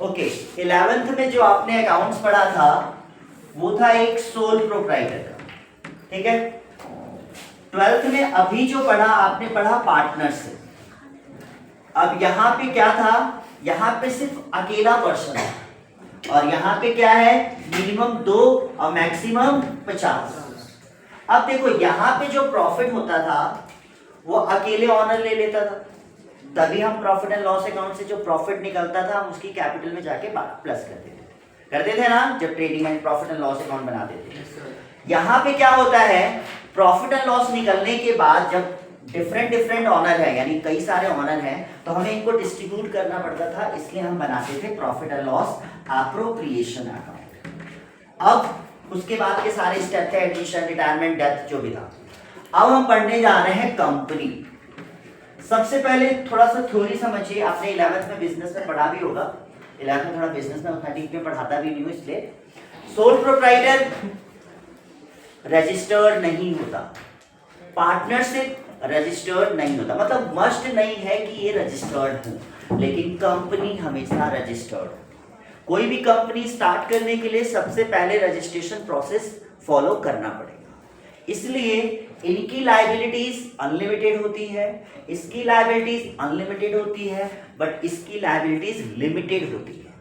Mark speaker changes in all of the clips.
Speaker 1: Okay, 11th में जो आपने अकाउंट्स पढ़ा था वो था एक सोल प्रोप्राइटर का, ठीक है। 12th में अभी जो पढ़ा आपने पढ़ा पार्टनरशिप। अब यहाँ पे क्या था, यहाँ पे सिर्फ अकेला पर्सन है और यहाँ पे क्या है, मिनिमम 2 और मैक्सिमम 50। अब देखो यहाँ पे जो प्रॉफिट होता था वो अकेले ऑनर ले लेता था, तभी हम प्रॉफिट एंड लॉस अकाउंट से जो प्रॉफिट निकलता था हम उसकी कैपिटल में जाके प्लस करते थे ना, जब trading and profit and loss account बनाते थे। यहाँ पे क्या होता है, प्रॉफिट एंड लॉस निकलने के बाद जब डिफरेंट ऑनर है, यानी कई सारे ऑनर हैं, तो हमें इनको डिस्ट्रीब्यूट करना पड़ता था, इसलिए हम बनाते थे profit and loss appropriation account. अब उसके बाद के सारे स्टेप थे, एडमिशन, रिटायरमेंट, डेथ, जो भी था। अब हम पढ़ने जा रहे हैं कंपनी। सबसे पहले थोड़ा सा थ्योरी समझिए, आपने 11th में बिजनेस में पढ़ा भी होगा। 11th में थोड़ा बिजनेस में उतना डीप में पढ़ाता भी नहीं हूं, इसलिए सोल प्रोप्राइटर रजिस्टर्ड नहीं होता, पार्टनरशिप रजिस्टर्ड नहीं होता, मतलब मस्ट नहीं है कि ये रजिस्टर्ड हो, लेकिन कंपनी हमेशा रजिस्टर्ड हो। कोई भी कंपनी स्टार्ट करने के लिए सबसे पहले रजिस्ट्रेशन प्रोसेस फॉलो करना पड़ेगा, इसलिए इनकी लायबिलिटीज अनलिमिटेड होती है, इसकी लायबिलिटीज अनलिमिटेड होती है, बट इसकी लायबिलिटीज लिमिटेड होती है।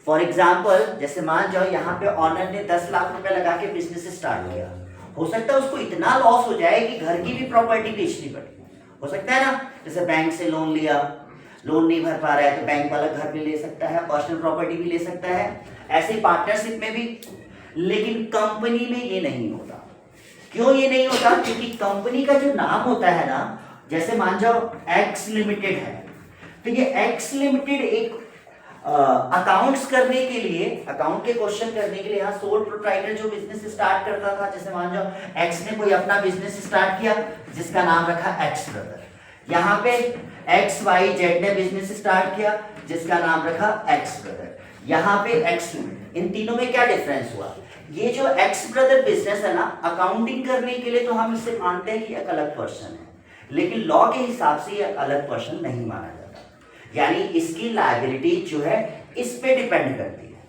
Speaker 1: फॉर एग्जाम्पल, जैसे मान जाओ यहाँ पे ऑनर ने 10 लाख रुपए लगा के बिजनेस स्टार्ट किया, हो सकता है उसको इतना लॉस हो जाए कि घर की भी प्रॉपर्टी बेचनी पड़े, हो सकता है ना। जैसे बैंक से लोन लिया, लोन नहीं भर पा रहा है तो बैंक वाला घर भी ले सकता है, पर्सनल प्रॉपर्टी भी ले सकता है, ऐसे पार्टनरशिप में भी। लेकिन कंपनी में ये नहीं होता। क्यों ये नहीं होता? क्योंकि कंपनी का जो नाम होता है ना, जैसे मान जाओ एक्स लिमिटेड है, तो ये एक्स लिमिटेड एक अकाउंट्स करने के लिए, अकाउंट के क्वेश्चन करने के लिए, यहाँ सोल प्रोप्राइटर जो बिजनेस स्टार्ट करता था, जैसे मान जाओ एक्स ने कोई अपना बिजनेस स्टार्ट किया जिसका नाम रखा एक्स ब्रदर, यहाँ पे एक्स वाई जेड ने बिजनेस स्टार्ट किया जिसका नाम रखा एक्स ब्रदर, यहाँ पे एक्स। इन तीनों में क्या डिफरेंस हुआ? ये जो एक्स ब्रदर बिजनेस है ना, अकाउंटिंग करने के लिए तो हम इसे मानते हैं कि एक अलग पर्सन है, लेकिन लॉ के हिसाब से ये अलग पर्सन नहीं माना जाता, यानी इसकी लायबिलिटी जो है इस पे डिपेंड करती है।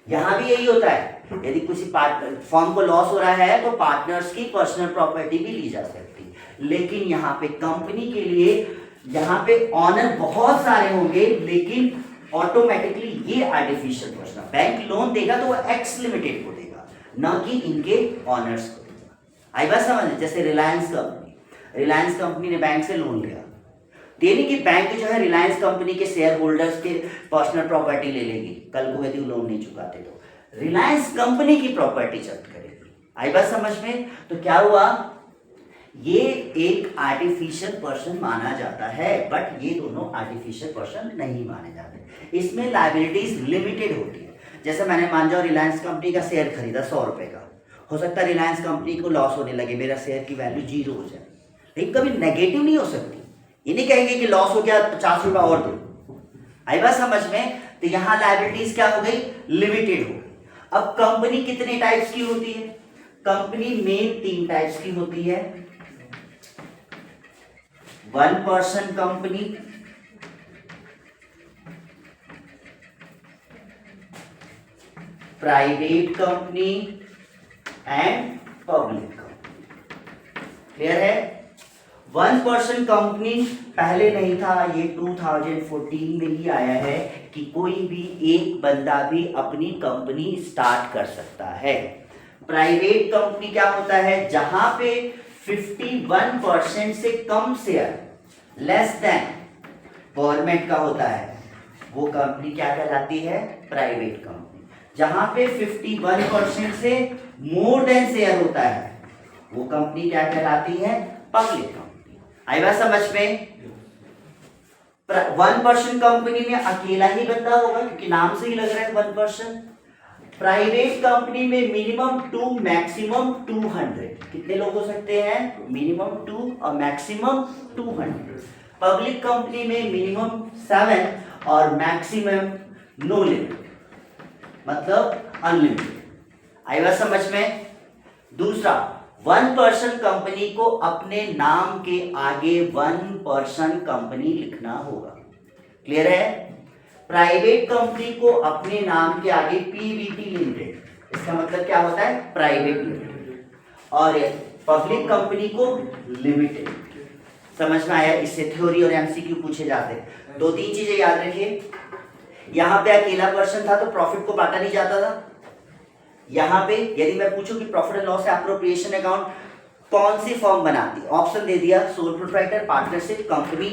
Speaker 1: यहां भी यही होता है, यदि किसी फर्म को लॉस हो रहा है तो पार्टनर्स की पर्सनल प्रॉपर्टी भी ली जा सकती है, लेकिन यहाँ पे कंपनी के लिए यहाँ पे ऑनर बहुत सारे होंगे, लेकिन ऑटोमेटिकली ये आर्टिफिशियल पर्सन, बैंक लोन देगा तो वो एक्स लिमिटेड को देगा, न कि इनके ऑनर्स को देगा। आई बात समझ? जैसे रिलायंस कंपनी ने बैंक से लोन लिया, यानी कि बैंक जो है रिलायंस कंपनी के शेयर होल्डर्स के पर्सनल प्रॉपर्टी ले लेगी, कल को यदि लोन नहीं चुकाते तो रिलायंस कंपनी की प्रॉपर्टी जब्त करेगी। आई बात समझ में? तो क्या हुआ, ये एक आर्टिफिशियल पर्सन माना जाता है, बट ये दोनों आर्टिफिशियल पर्सन नहीं माने जाते, इसमें लायबिलिटीज लिमिटेड होती है। जैसे मैंने मान जाओ रिलायंस कंपनी का शेयर खरीदा 100 रुपए का, हो सकता है रिलायंस कंपनी को लॉस होने लगे, मेरा शेयर की वैल्यू 0 हो जाए, लेकिन कभी नेगेटिव नहीं हो सकती, ये नहीं कहेंगे कि लॉस हो गया 50 रुपया और दो। आई बात समझ में? तो यहां लायबिलिटीज क्या हो गई, लिमिटेड हो गई। अब कंपनी कितने टाइप्स की होती है? कंपनी मेन 3 टाइप्स की होती है, 1 person company, private company and public company. Clear है? 1 पर्सन कंपनी पहले नहीं था, ये 2014 में ही आया है कि कोई भी एक बंदा भी अपनी कंपनी स्टार्ट कर सकता है। प्राइवेट कंपनी क्या होता है? जहां पे 51% से कम शेयर, लेस देन गवर्नमेंट का होता है, वो कंपनी क्या कहलाती है? Private company. जहां पे 51% से मोर देन शेयर होता है, वो कंपनी क्या कहलाती है? Public company. आई बात समझ में? 1 पर्सन कंपनी में अकेला ही बंदा होगा, क्योंकि नाम से ही लग रहा है 1 पर्सन। प्राइवेट कंपनी में मिनिमम 2 मैक्सिमम 200, कितने लोग हो सकते हैं? मिनिमम 2 और मैक्सिमम 200। पब्लिक कंपनी में मिनिमम 7 और मैक्सिमम नो लिमिट, मतलब अनलिमिटेड। आई बात समझ में? दूसरा, 1 पर्सन कंपनी को अपने नाम के आगे 1 पर्सन कंपनी लिखना होगा। क्लियर है? प्राइवेट कंपनी को अपने नाम के आगे पीवीटी लिमिटेड, इसका मतलब क्या होता है, प्राइवेट लिमिटेड, और पब्लिक कंपनी को लिमिटेड। समझ में आया? इससे थ्योरी और एमसीक्यू पूछे जाते हैं। 2-3 चीजें याद रखिए। यहाँ पे अकेला पर्सन था तो प्रॉफिट को बांटा नहीं जाता था। यहाँ पे यदि मैं पूछूं कि profit and loss appropriation account कौन सी फर्म बनाती है, ऑप्शन दे दिया सोल प्रोप्राइटर, पार्टनरशिप, कंपनी,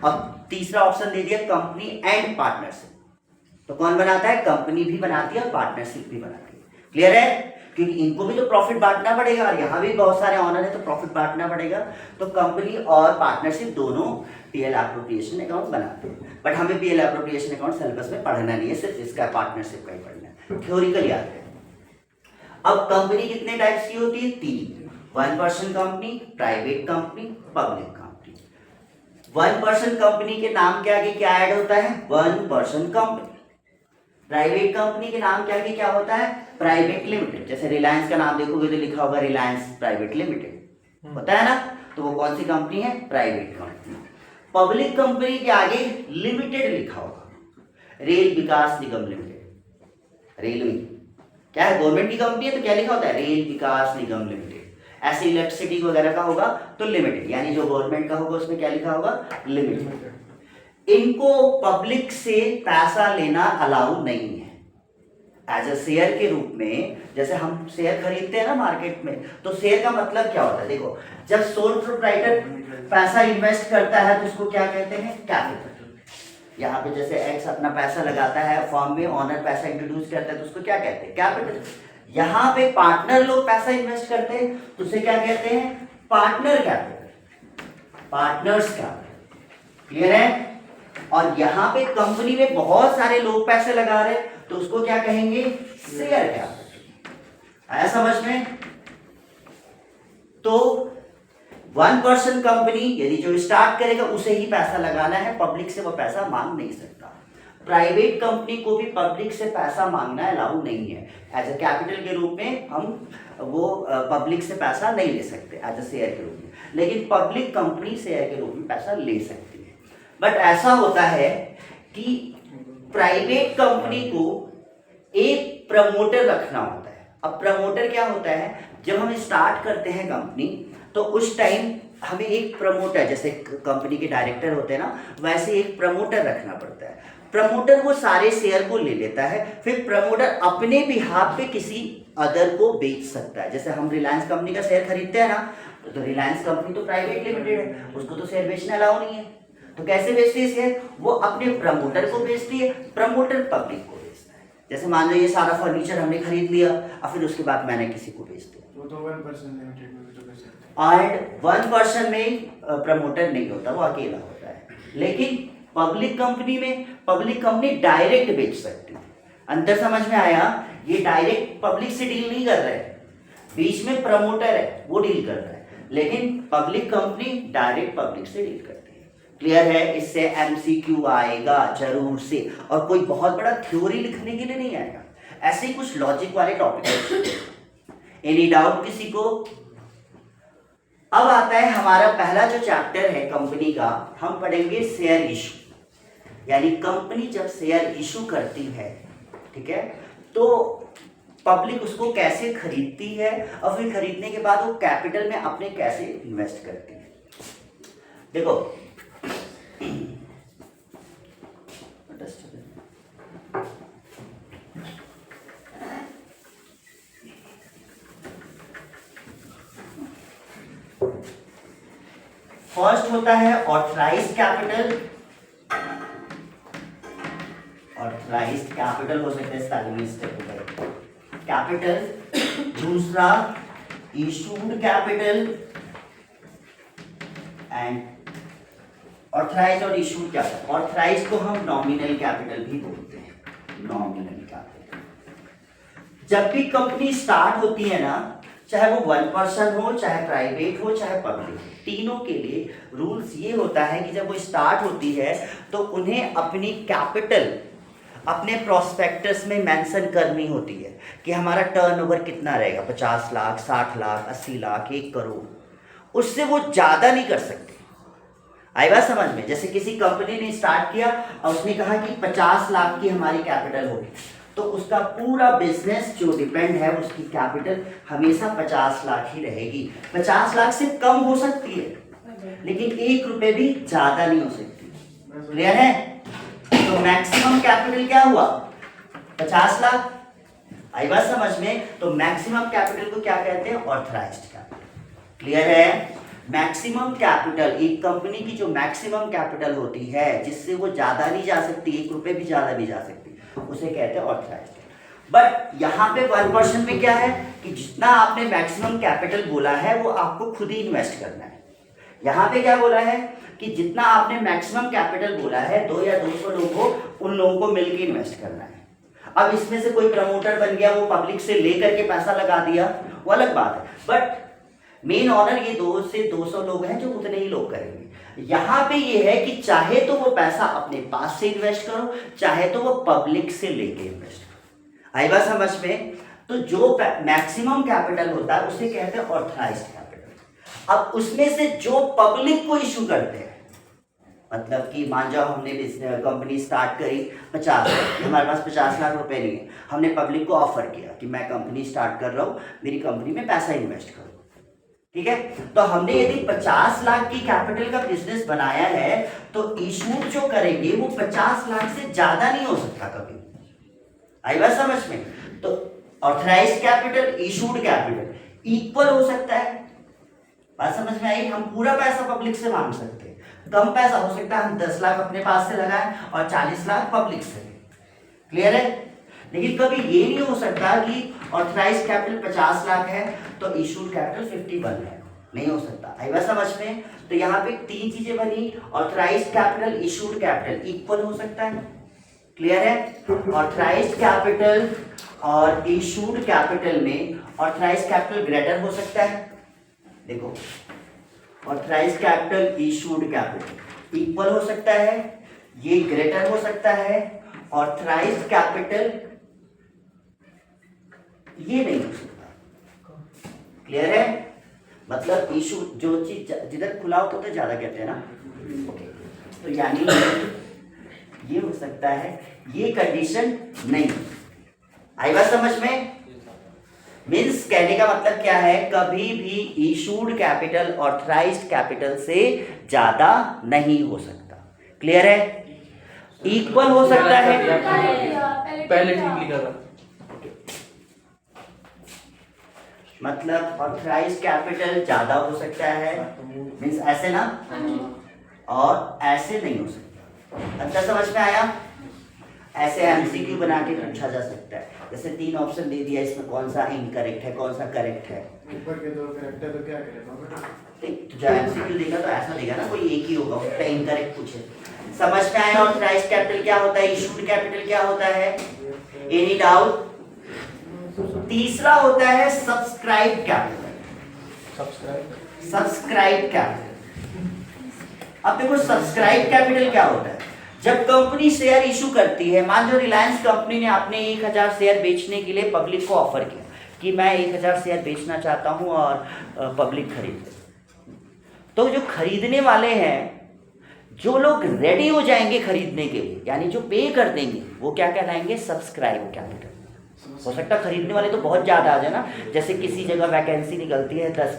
Speaker 1: अब तीसरा ऑप्शन दे दिया कंपनी एंड पार्टनरशिप। तो कौन बनाता है? कंपनी भी बनाती है और पार्टनरशिप भी बनाती है। क्लियर है? क्योंकि इनको भी तो प्रॉफिट बांटना पड़ेगा और यहाँ भी बहुत सारे ऑनर है तो प्रॉफिट बांटना पड़ेगा। तो कंपनी और पार्टनरशिप दोनों पीएल एप्रोप्रिएशन अकाउंट बनाते हैं। बट हमें पीएल एप्रोप्रिएशन अकाउंट सिलेबस में पढ़ना नहीं है, सिर्फ इसका पार्टनरशिप का ही पढ़ना है, थ्योरिकल याद है। अब कंपनी कितने टाइप्स की होती है? 3। 1% company, private company, public company. 1% company के नाम के आगे क्या ऐड होता है? 1% कंपनी। प्राइवेट कंपनी के नाम के आगे क्या होता है? Private limited. जैसे रिलायंस का नाम देखोगे तो लिखा होगा रिलायंस प्राइवेट लिमिटेड, होता है ना? तो वो कौन सी कंपनी है? Private company. पब्लिक कंपनी के आगे लिमिटेड लिखा होगा, रेल विकास निगम लिमिटेड। रेलवे क्या है? गवर्नमेंट की कंपनी है तो क्या लिखा होता है? रेल विकास निगम लिमिटेड। ऐसे इलेक्ट्रिसिटी वगैरह का होगा तो लिमिटेड, यानी जो गवर्नमेंट का होगा उसमें क्या लिखा होगा? लिमिटेड। इनको पब्लिक से पैसा लेना अलाउ नहीं है एज अ शेयर के रूप में। जैसे हम शेयर खरीदते हैं ना मार्केट में, तो शेयर का मतलब क्या होता है? देखो, जब सोल प्रोप्राइटर पैसा इन्वेस्ट करता है तो उसको क्या कहते हैं? कैपिटल। यहाँ पे जैसे एक्स अपना पैसा लगाता है फॉर्म में, ऑनर पैसा इंट्रोड्यूस करता है तो उसको क्या कहते हैं? कैपिटल। यहाँ पे पार्टनर लोग पैसा इन्वेस्ट करते हैं तो उसे क्या कहते हैं? Partner capital, partners capital. Clear है? और यहाँ पे कंपनी में बहुत सारे लोग पैसे लगा रहे हैं तो उसको क्या कहेंगे? Share capital. आया समझ में? तो 1% कंपनी यदि जो स्टार्ट करेगा उसे ही पैसा लगाना है, पब्लिक से वो पैसा मांग नहीं सकता। प्राइवेट कंपनी को भी पब्लिक से पैसा मांगना अलाउ नहीं है। एज ए कैपिटल के रूप में हम वो पब्लिक से पैसा नहीं ले सकते एज ए शेयर के रूप में, लेकिन पब्लिक कंपनी शेयर के रूप में पैसा ले सकती है। बट ऐसा होता है कि प्राइवेट कंपनी को एक प्रमोटर रखना होता है। अब प्रमोटर क्या होता है? जब हम स्टार्ट करते हैं कंपनी तो उस टाइम हमें एक प्रमोटर, जैसे कंपनी के डायरेक्टर होते हैं ना, वैसे एक प्रमोटर रखना पड़ता है। प्रमोटर वो सारे शेयर को ले लेता है, फिर प्रमोटर अपने बिहाफ पे किसी अदर को बेच सकता है। जैसे हम रिलायंस कंपनी का शेयर खरीदते हैं ना, तो रिलायंस कंपनी तो प्राइवेट लिमिटेड है, उसको तो शेयर बेचना अलाउ नहीं है। तो कैसे बेचती है शेयर? वो अपने प्रमोटर को बेचती है, प्रमोटर पब्लिक को बेचता है। जैसे मान लो ये सारा फर्नीचर हमने खरीद लिया और फिर उसके बाद मैंने किसी को बेच दिया,
Speaker 2: वो तो 1% लिमिटेड में भी तो बेच सकते हैं।
Speaker 1: एंड 1% में प्रमोटर नहीं होता, वो अकेला होता है। लेकिन पब्लिक कंपनी में पब्लिक कंपनी डायरेक्ट बेच सकती है। अंतर समझ में आया? ये डायरेक्ट पब्लिक से डील नहीं कर रहे, बीच में प्रमोटर है वो डील कर रहा है, लेकिन पब्लिक कंपनी डायरेक्ट पब्लिक से डील करती है। क्लियर है? इससे एमसीक्यू आएगा जरूर से, और कोई बहुत बड़ा थ्योरी लिखने के लिए नहीं आएगा, ऐसे ही कुछ लॉजिक वाले टॉपिक। एनी डाउट किसी को? अब आता है हमारा पहला जो चैप्टर है कंपनी का, हम पढ़ेंगे शेयर इशू। यानी कंपनी जब शेयर इशू करती है, ठीक है, तो पब्लिक उसको कैसे खरीदती है और फिर खरीदने के बाद वो कैपिटल में अपने कैसे इन्वेस्ट करती है। देखो, फर्स्ट होता है ऑथराइज्ड कैपिटल। ऑथराइज्ड कैपिटल हो सकता है स्पेलिंग मिस्टेक हो गई, कैपिटल। दूसरा इशूड कैपिटल एंड ऑथराइज्ड और इशूड क्या है? ऑथराइज्ड को हम नॉमिनल कैपिटल भी बोलते हैं, नॉमिनल कैपिटल। जब भी कंपनी स्टार्ट होती है ना, चाहे वो 1% हो, चाहे प्राइवेट हो, चाहे पब्लिक, तीनों के लिए रूल्स ये होता है कि जब वो स्टार्ट होती है तो उन्हें अपनी कैपिटल अपने प्रोस्पेक्टस में मेंशन करनी होती है कि हमारा टर्नओवर कितना रहेगा, 50 लाख, 60 लाख, 80 लाख, 1 करोड़। उससे वो ज़्यादा नहीं कर सकते। आई बात समझ में? जैसे किसी कंपनी ने स्टार्ट किया और उसने कहा कि 50 लाख की हमारी कैपिटल होगी, तो उसका पूरा बिजनेस जो डिपेंड है उसकी कैपिटल हमेशा 50 लाख ही रहेगी। 50 लाख से कम हो सकती है लेकिन 1 रुपए भी ज्यादा नहीं हो सकती। क्लियर है? तो मैक्सिमम कैपिटल क्या हुआ? 50 लाख। आई बात समझ में? तो मैक्सिमम कैपिटल को क्या कहते हैं? Authorised capital. क्लियर है? मैक्सिमम कैपिटल, एक कंपनी की जो मैक्सिमम कैपिटल होती है जिससे वो ज्यादा नहीं जा सकती, 1 रुपए भी ज्यादा नहीं जा सकती, उसे कहते हैं ऑथराइज्ड। बट यहाँ पे 1% में क्या है कि जितना आपने मैक्सिमम कैपिटल बोला है वो आपको खुद ही इन्वेस्ट करना है। यहाँ पे क्या बोला है कि जितना आपने मैक्सिमम कैपिटल बोला है 2 या 200 लोगों को, उन लोगों को मिलकर इन्वेस्ट करना है। अब इसमें से कोई प्रमोटर बन गया, वो पब्लिक से लेकर के पैसा लगा दिया, वो अलग बात है। बट मेन ऑनर ये 2 से 200 लोग हैं जो उतने ही लोग करेंगे। यहाँ पे ये है कि चाहे तो वो पैसा अपने पास से इन्वेस्ट करो, चाहे तो वो पब्लिक से लेके इन्वेस्ट करो। आई बात समझ में? तो जो मैक्सिमम कैपिटल होता है उसे कहते हैं ऑथराइज्ड कैपिटल। अब उसमें से जो पब्लिक को इशू करते हैं, मतलब कि मान जाओ हमने कंपनी स्टार्ट करी 50 लाख, हमारे पास 50 लाख रुपए नहीं है, हमने पब्लिक को ऑफर किया कि मैं कंपनी स्टार्ट कर रहा हूँ, मेरी कंपनी में पैसा इन्वेस्ट करो। ठीक है? तो हमने यदि 50 लाख की कैपिटल का बिजनेस बनाया है तो इशू जो करेंगे वो 50 लाख से ज्यादा नहीं हो सकता कभी। आई बात समझ में? तो authorised capital, issued capital equal हो सकता है। बात समझ में आई? हम पूरा पैसा पब्लिक से मांग सकते हैं, कम पैसा हो सकता है हम 10 लाख अपने पास से लगाएं और 40 लाख पब्लिक से। क्लियर है? लेकिन कभी ये नहीं हो सकता कि ऑथराइज्ड कैपिटल 50 लाख है तो इशूड कैपिटल 51 है, नहीं हो सकता। आई बात समझ में? तो यहाँ पे 3 चीजें बनी, authorised capital, issued capital equal हो सकता है। क्लियर है? ऑथराइज्ड कैपिटल और इशूड कैपिटल में ऑथराइज्ड कैपिटल ग्रेटर हो सकता है। देखो, authorised capital, issued capital equal हो सकता है, ये ग्रेटर हो सकता है। ऑथराइज्ड कैपिटल ये नहीं हो सकता। क्लियर है? मतलब इशू जो चीज जिधर खुला होता है ज्यादा कहते हैं ना। ओके, तो यानी ये हो सकता है, ये कंडीशन नहीं। आई बात समझ में? मीन्स कहने का मतलब क्या है, कभी भी इशूड कैपिटल ऑथराइज्ड कैपिटल से ज्यादा नहीं हो सकता। क्लियर है? इक्वल हो सकता है,
Speaker 2: पहले ठीक लिखा था।
Speaker 1: मतलब ऑथराइज्ड कैपिटल ज्यादा हो सकता है, मीन्स ऐसे ना, और ऐसे नहीं हो सकता। अच्छा समझ में आया? ऐसे एमसीक्यू बना के पूछा जा सकता है। जैसे 3 ऑप्शन दे दिया, इसमें कौन सा इनकरेक्ट है, कौन सा करेक्ट है।
Speaker 2: ऊपर के 2 करेक्ट है तो क्या करेगा?
Speaker 1: तो जब एमसीक्यू देगा तो ऐसा देगा ना, कोई एक ही होगा, उसका इनकरेक्ट पूछे। समझ में आया? ऑथराइज्ड कैपिटल क्या होता है, इशूड कैपिटल क्या होता है? Any doubt? तीसरा होता है सब्सक्राइब कैपिटल। Subscribe capital. अब देखो सब्सक्राइब कैपिटल क्या होता है। जब कंपनी शेयर इशू करती है, मान लो रिलायंस कंपनी ने आपने 1000 शेयर बेचने के लिए पब्लिक को ऑफर किया कि मैं 1000 शेयर बेचना चाहता हूं और पब्लिक खरीद ले। तो जो खरीदने वाले हैं, जो लोग रेडी हो जाएंगे खरीदने के लिए, यानी जो पे कर देंगे, वो क्या कहलाएंगे? Subscribe capital. हो सकता है खरीदने वाले तो बहुत ज़्यादा आ जाए ना, जैसे किसी जगह वैकेंसी निकलती है 10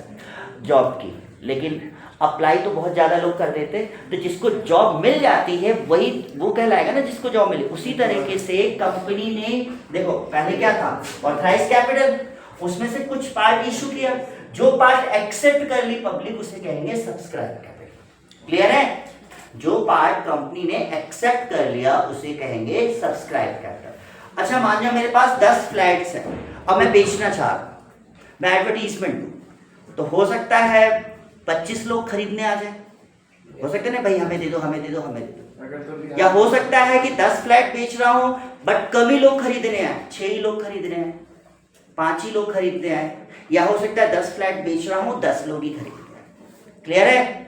Speaker 1: जॉब की, लेकिन अप्लाई तो बहुत ज़्यादा लोग कर देते, तो जिसको जॉब मिल जाती है वही वो कहलाएगा ना जिसको जॉब मिले। उसी तरीके से कंपनी ने, देखो पहले क्या था, ऑथराइज्ड कैपिटल, उसमें से कुछ पार्ट इशू किया, जो पार्ट एक्सेप्ट कर ली पब्लिक उसे कहेंगे सब्सक्राइब कैपिटल। क्लियर है? जो पार्ट कंपनी ने एक्सेप्ट कर लिया उसे कहेंगे सब्सक्राइब कैपिटल। अच्छा मान जाओ मेरे पास 10 फ्लैट्स हैं, अब मैं बेचना चाह रहा हूं, मैं एडवर्टीजमेंट दूं, तो हो सकता है 25 लोग खरीदने आ जाए। हो सकता है ना, भाई हमें दे दो, हमें दे दो, हमें दे दो। या हो सकता है कि 10 फ्लैट बेच रहा हूं बट कम ही लोग खरीदने आए, 6 ही लोग खरीदने आए, 5 ही लोग खरीदने आए। या हो सकता है 10 फ्लैट बेच रहा हूं, 10 लोग ही खरीदने आए। क्लियर है?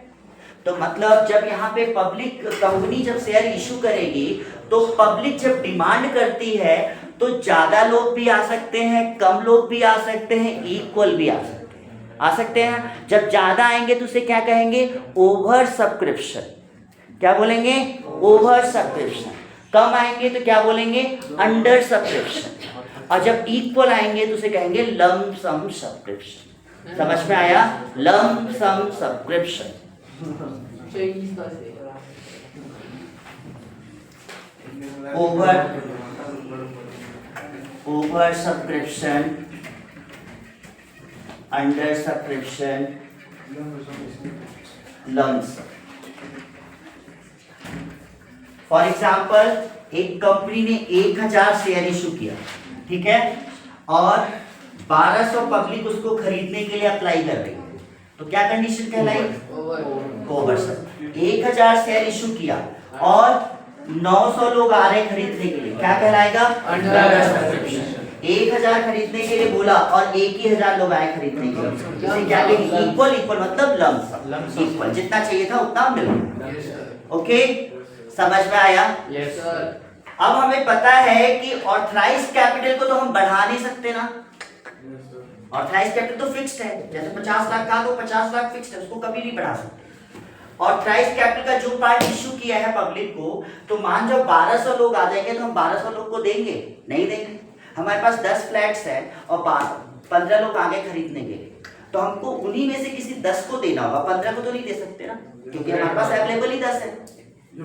Speaker 1: तो मतलब जब यहाँ पे पब्लिक कंपनी जब शेयर इशू करेगी तो पब्लिक जब डिमांड करती है तो ज्यादा लोग भी आ सकते हैं, कम लोग भी आ सकते हैं, इक्वल भी आ सकते हैं। आ सकते हैं। जब ज़्यादा आएंगे तो उसे क्या कहेंगे? Over subscription. क्या बोलेंगे? Over subscription. कम आएंगे तो क्या बोलेंगे? Under subscription. और जब इक्वल आएंगे तो उसे कहेंगे लम्प सम सब्सक्रिप्शन। समझ में आया? Lump sum subscription. Over subscription, under subscription, lump sum. For example, एक कंपनी ने 1000 शेयर इशू किया, ठीक है, और 1200 पब्लिक उसको खरीदने के लिए अप्लाई कर रही है, तो क्या कंडीशन कहलाई? Over subscription. 1000 शेयर इशू किया और 900 लोग आ रहे खरीदने के लिए, क्या कहलाएगा? Under subscription. 1000 खरीदने के लिए बोला और 1000 लोग आए खरीदने के लिए, इसे क्या कहेंगे? इक्वल। इक्वल मतलब लम्प सम। इक्वल, जितना चाहिए था उतना मिल गया। ओके, समझ में आया?
Speaker 2: Yes sir.
Speaker 1: अब हमें पता है कि ऑथराइज्ड कैपिटल को तो हम बढ़ा नहीं सकते ना। ऑथराइज्ड कैपिटल तो फिक्स्ड है, जैसे 50 लाख का तो 50 लाख फिक्स्ड है, उसको कभी नहीं बढ़ा सकते। ऑथराइज्ड कैपिटल का जो पार्ट इशू किया है पब्लिक को, तो मान जब 1200 लोग आ जाएंगे तो हम 1200 लोग को देंगे? नहीं देंगे। हमारे पास 10 फ्लैट्स हैं और 15 लोग आ गए खरीदने के लिए, तो हमको उन्हीं में से किसी 10 को देना होगा, 15 को तो नहीं दे सकते ना, क्योंकि हमारे पास अवेलेबल ही 10 है। जो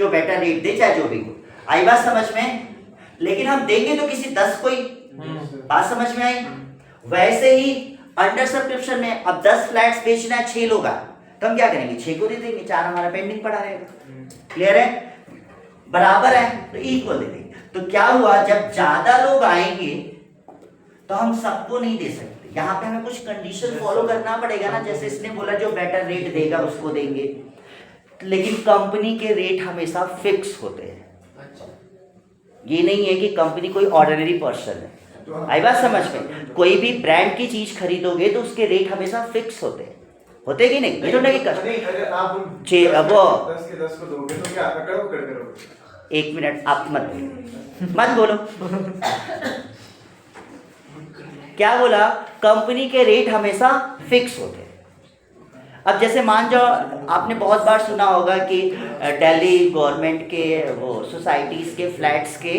Speaker 1: बेटर रेट दे, चाहे जो भी हो। आई बात समझ में? लेकिन हम देंगे तो किसी 10 को ही। बात समझ में आई? वैसे ही अंडर सब्सक्रिप्शन में अब 10 फ्लैट्स बेचना है, 6 लोग आए, तो हम क्या करेंगे? 6 को दे देंगे, 4 हमारा पेंडिंग पड़ा रहेगा। क्लियर है? बराबर है तो इक्वल दे देंगे। तो क्या हुआ, जब ज्यादा लोग आएंगे तो हम सबको नहीं दे सकते, यहाँ पे हमें कुछ कंडीशन फॉलो करना पड़ेगा ना। जैसे इसने बोला जो बेटर रेट देगा उसको देंगे, लेकिन कंपनी के रेट हमेशा फिक्स होते हैं। ये नहीं है कि कंपनी कोई ऑर्डिनरी पर्सन है। आई बात समझ में? कोई भी ब्रांड की चीज खरीदोगे तो उसके रेट हमेशा फिक्स होते हैं, होते कि नहीं? ये तो नहीं कर
Speaker 3: अगर आप
Speaker 1: वो
Speaker 3: 10 के 10 को दोगे तो क्या करोगे?
Speaker 1: 1 मिनट आप मत बोलो। क्या बोला? कंपनी के रेट हमेशा फिक्स होते हैं। अब जैसे मान जाओ, आपने बहुत बार सुना होगा कि दिल्ली गवर्नमेंट के वो सोसाइटीज़ के फ्लैट्स के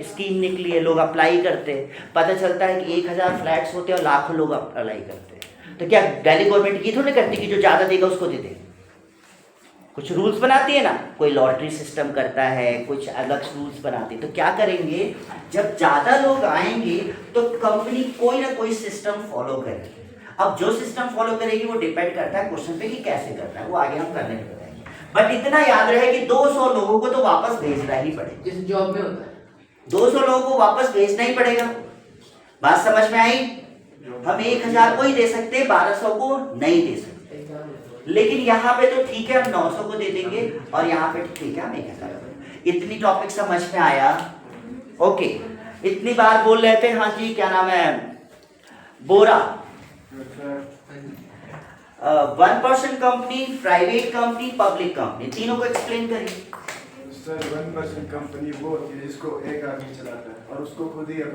Speaker 1: स्कीम निकली है, लोग अप्लाई करते हैं, पता चलता है कि 1000 फ्लैट्स होते हैं और लाखों लोग अप्लाई करते हैं। तो क्या दिल्ली गवर्नमेंट ये थोड़ी करती कि जो ज़्यादा देगा उसको दे दे? कुछ रूल्स बनाती है ना, कोई लॉटरी सिस्टम करता है, कुछ अलग रूल्स बनाती है। तो क्या करेंगे, जब ज़्यादा लोग आएंगे तो कंपनी कोई ना कोई सिस्टम फॉलो करेगी। अब जो सिस्टम फॉलो करेगी वो डिपेंड करता है क्वेश्चन पे कि कैसे करना है, वो आगे हम करने में बताएंगे। बट इतना याद रहे कि 200 लोगों को तो वापस भेजना ही पड़ेगा।
Speaker 2: जिस जॉब में होता है
Speaker 1: 200 लोगों को वापस भेजना ही पड़ेगा। बात समझ में आई? हम 1000 को ही दे सकते, 1200 को नहीं दे सकते। लेकिन यहाँ पे तो ठीक है, हम 900 को दे देंगे, और यहाँ पे ठीक है हम 1000। इतनी टॉपिक समझ में आया? ओके, इतनी बार बोल रहे थे। हाँ जी, क्या नाम है? बोरा। 1% company, private company, public company, तीनों को एक्सप्लेन करिए।
Speaker 3: सर 1% कंपनी वो होती है जिसको एक आदमी चलाता है और उसको खुद ही